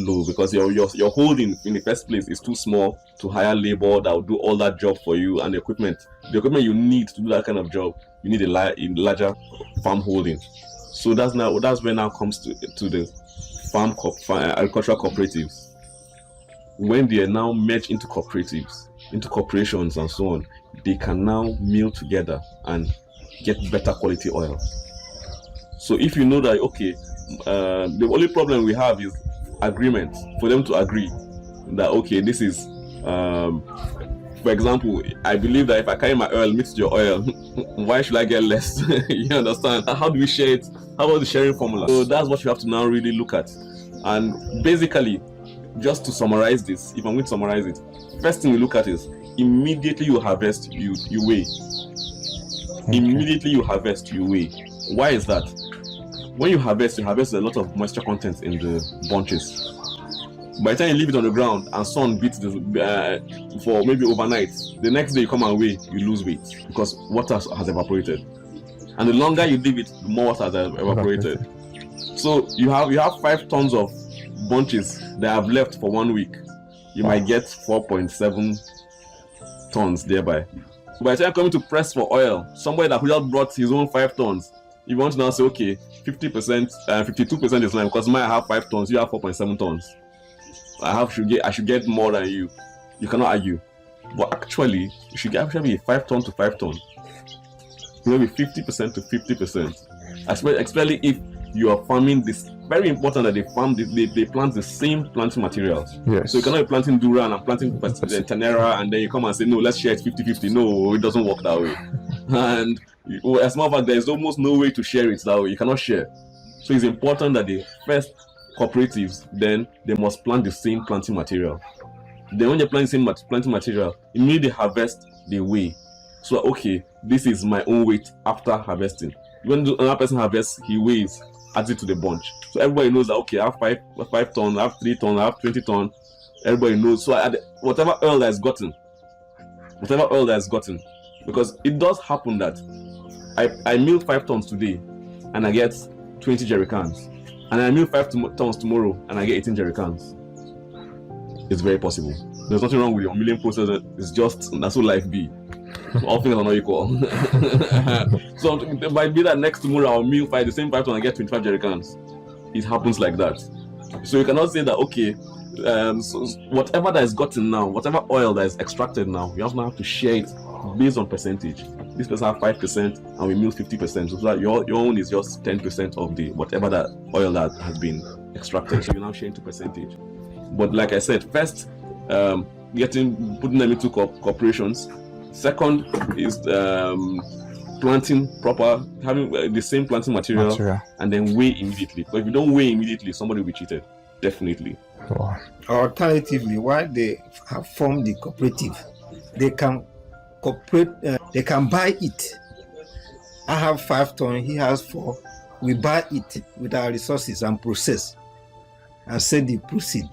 low because your holding in the first place is too small to hire labor that will do all that job for you, and the equipment you need to do that kind of job, you need a larger farm holding. So that's where now comes to the agricultural cooperatives. When they are now merged into cooperatives, into corporations and so on, they can now mill together and get better quality oil. So if you know that, okay, the only problem we have is agreement, for them to agree that, okay, this is, for example, I believe that if I carry my oil mixed with your oil, why should I get less? You understand? How do we share it? How about the sharing formula? So that's what you have to now really look at. And basically, just to summarize this, if I'm going to summarize it, first thing we look at is immediately you harvest, you weigh. Okay. Immediately you harvest, you weigh. Why is that? When you harvest a lot of moisture content in the bunches. By the time you leave it on the ground and sun beats for maybe overnight, the next day you come and weigh, you lose weight because water has evaporated. And the longer you leave it, the more water has evaporated. So you have 5 tons of bunches that have left for 1 week. You might get 4.7 tons thereby. By the time coming to press for oil, somebody that just brought his own 5 tons, you want to now say, okay, 50%, 52% is mine because mine I have 5 tons, you have 4.7 tons. I should get more than you. You cannot argue. But actually, you should actually be 5 ton to 5 ton. Maybe 50% to 50%. Especially if you are farming this. Very important that they plant the same planting materials. Yes. So you cannot be planting Duran and planting Tenera and then you come and say, no, let's share it 50-50. No, it doesn't work that way. And as a matter of fact, there is almost no way to share it that way. You cannot share. So it's important that the first cooperatives, then they must plant the same planting material. Then when they plant the same planting material, immediately harvest, they weigh. So okay, this is my own weight after harvesting. When another person harvests, he weighs, adds it to the bunch. So everybody knows that, okay, I have 5 tons, I have 3 tons, I have 20 tons. Everybody knows. So whatever oil that is gotten, because it does happen that I mill 5 tons today and I get 20 jerry cans. And I mill 5 tons tomorrow and I get 18 jerry cans. It's very possible. There's nothing wrong with your milling process. It's just, that's what life be. All things are not equal. So it might be that next tomorrow I'll mill the same 5 tons and I get 25 jerry cans. It happens like that. So you cannot say that, okay, so whatever that is gotten now, whatever oil that is extracted now, you also have to share it based on percentage. This person have 5% and we mill 50%. So that your own is just 10% of the whatever that oil that has been extracted. So you're now sharing to percentage. But like I said, first putting them into corporations. Second is planting proper, having the same planting material, and then weigh immediately. But if you don't weigh immediately, somebody will be cheated. Definitely. Wow. Alternatively, while they have formed the cooperative, they can cooperate. They can buy it. I have 5 tons, he has 4. We buy it with our resources and process and sell the proceed.